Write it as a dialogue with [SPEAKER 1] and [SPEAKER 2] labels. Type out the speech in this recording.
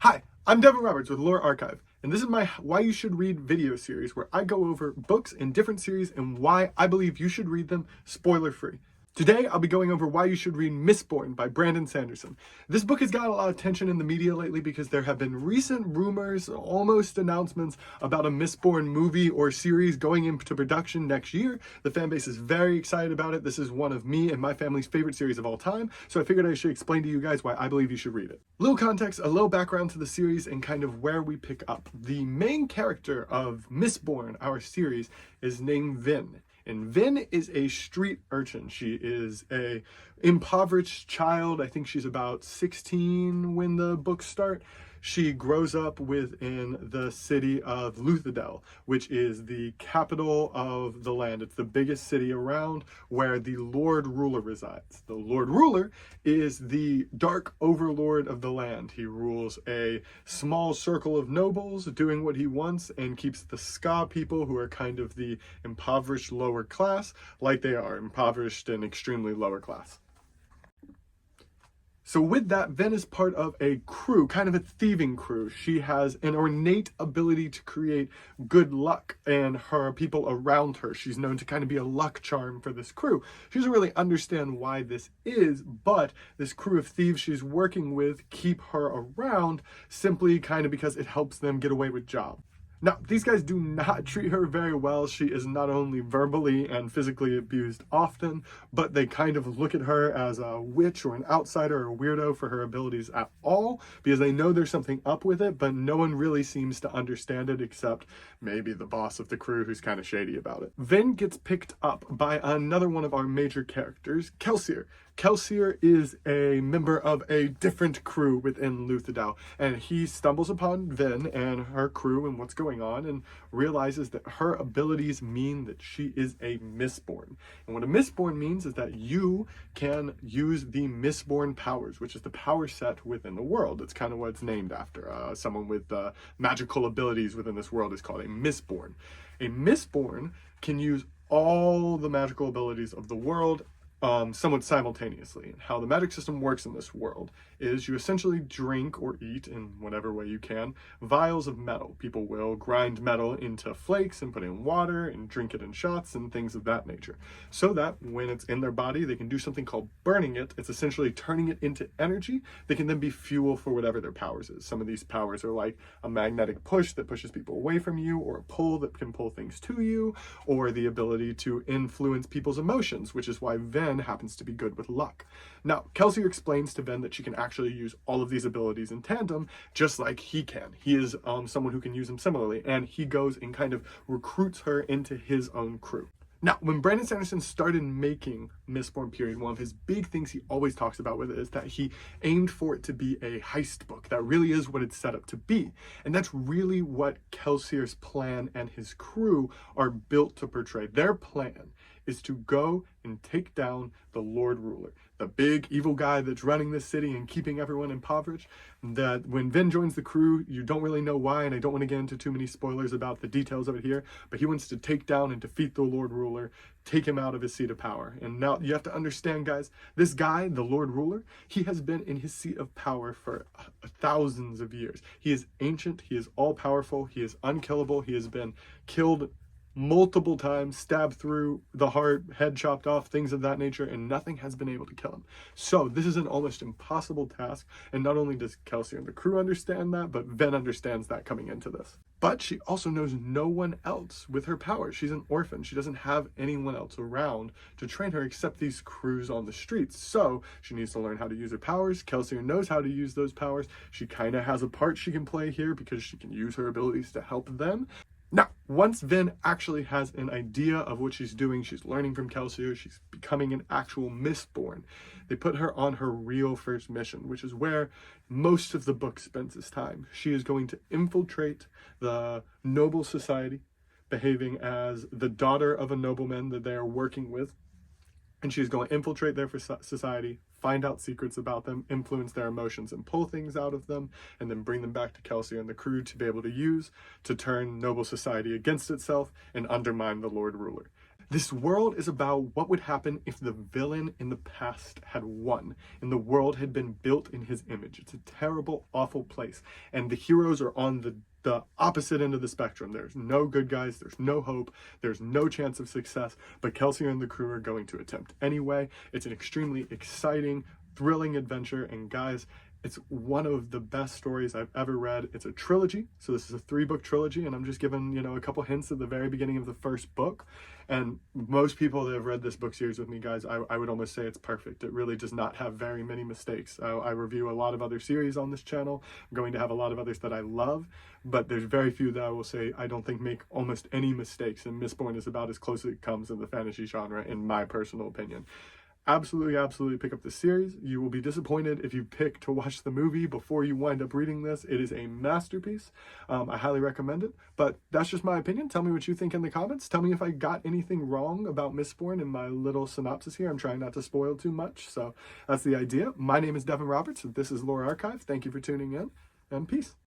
[SPEAKER 1] Hi, I'm Devin Roberts with Lore Archive, and this is my Why You Should Read video series where I go over books in different series and why I believe you should read them spoiler free. Today, I'll be going over why you should read Mistborn by Brandon Sanderson. This book has got a lot of attention in the media lately because there have been recent rumors, almost announcements, about a Mistborn movie or series going into production next year. The fan base is very excited about it. This is one of me and my family's favorite series of all time, so I figured I should explain to you guys why I believe you should read it. Little context, a little background to the series, and kind of where we pick up. The main character of Mistborn, our series, is named Vin. And Vin is a street urchin. She is a impoverished child. I think she's about 16 when the books start. She grows up within the city of Luthadel, which is the capital of the land. It's the biggest city around, where the Lord Ruler resides. The Lord Ruler is the dark overlord of the land. He rules a small circle of nobles doing what he wants and keeps the Ska people, who are kind of the impoverished lower class, like they are, impoverished and extremely lower class. So with that, Ven is part of a crew, kind of a thieving crew. She has an innate ability to create good luck, and her people around her, she's known to kind of be a luck charm for this crew. She doesn't really understand why this is, but this crew of thieves she's working with keep her around simply kind of because it helps them get away with jobs. Now, these guys do not treat her very well. She is not only verbally and physically abused often, but they kind of look at her as a witch or an outsider or a weirdo for her abilities at all, because they know there's something up with it, but no one really seems to understand it except maybe the boss of the crew, who's kind of shady about it. Vin gets picked up by another one of our major characters, Kelsier. Kelsier is a member of a different crew within Luthadel, and he stumbles upon Vin and her crew and what's going on, and realizes that her abilities mean that she is a Mistborn. And what a Mistborn means is that you can use the Mistborn powers, which is the power set within the world. It's kind of what it's named after. Someone with magical abilities within this world is called a Mistborn. A Mistborn can use all the magical abilities of the world somewhat simultaneously. And how the magic system works in this world is you essentially drink or eat, in whatever way you can, vials of metal. People will grind metal into flakes and put it in water and drink it in shots and things of that nature, so that when it's in their body, they can do something called burning it. It's essentially turning it into energy. They can then be fuel for whatever their powers is. Some of these powers are like a magnetic push that pushes people away from you, or a pull that can pull things to you, or the ability to influence people's emotions, which is why Ven happens to be good with luck. Now, Kelsier explains to Ven that she can actually use all of these abilities in tandem, just like he can. He is someone who can use them similarly, and he goes and kind of recruits her into his own crew. Now, when Brandon Sanderson started making Mistborn period, one of his big things he always talks about with it is that he aimed for it to be a heist book. That really is what it's set up to be. And that's really what Kelsier's plan and his crew are built to portray. Their plan is to go and take down the Lord Ruler, the big evil guy that's running this city and keeping everyone impoverished. That when Vin joins the crew, you don't really know why, and I don't want to get into too many spoilers about the details of it here, but he wants to take down and defeat the Lord Ruler, take him out of his seat of power. And now you have to understand, guys, this guy, the Lord Ruler, he has been in his seat of power for thousands of years. He is ancient, he is all-powerful, he is unkillable, he has been killed multiple times, stabbed through the heart, head chopped off, things of that nature, and nothing has been able to kill him. So this is an almost impossible task, and not only does Kelsier and the crew understand that, but Ven understands that coming into this. But she also knows no one else with her powers. She's an orphan. She doesn't have anyone else around to train her except these crews on the streets. So she needs to learn how to use her powers. Kelsier knows how to use those powers. She kind of has a part she can play here because she can use her abilities to help them. Now, once Vin actually has an idea of what she's doing, she's learning from Kelsier, she's becoming an actual Mistborn, they put her on her real first mission, which is where most of the book spends its time. She is going to infiltrate the noble society, behaving as the daughter of a nobleman that they are working with, and she's going to infiltrate their society, find out secrets about them, influence their emotions, and pull things out of them, and then bring them back to Kelsier and the crew to be able to use to turn noble society against itself and undermine the Lord Ruler. This world is about what would happen if the villain in the past had won and the world had been built in his image. It's a terrible, awful place. And the heroes are on the opposite end of the spectrum. There's no good guys, there's no hope, there's no chance of success, but Kelsier and the crew are going to attempt anyway. It's an extremely exciting, thrilling adventure, and guys, it's one of the best stories I've ever read. It's a trilogy, so this is a 3-book trilogy, and I'm just giving, a couple hints at the very beginning of the first book. And most people that have read this book series with me, guys, I would almost say it's perfect. It really does not have very many mistakes. I review a lot of other series on this channel. I'm going to have a lot of others that I love, but there's very few that I will say I don't think make almost any mistakes, and Mistborn is about as close as it comes in the fantasy genre, in my personal opinion. Absolutely pick up the series. You will be disappointed if you pick to watch the movie before you wind up reading this. It is a masterpiece. I highly recommend it, but that's just my opinion. Tell me what you think in the comments. Tell me if I got anything wrong about Mistborn in my little synopsis here. I'm trying not to spoil too much, so that's the idea. My name is Devin Roberts. This is Lore Archive. Thank you for tuning in, and peace.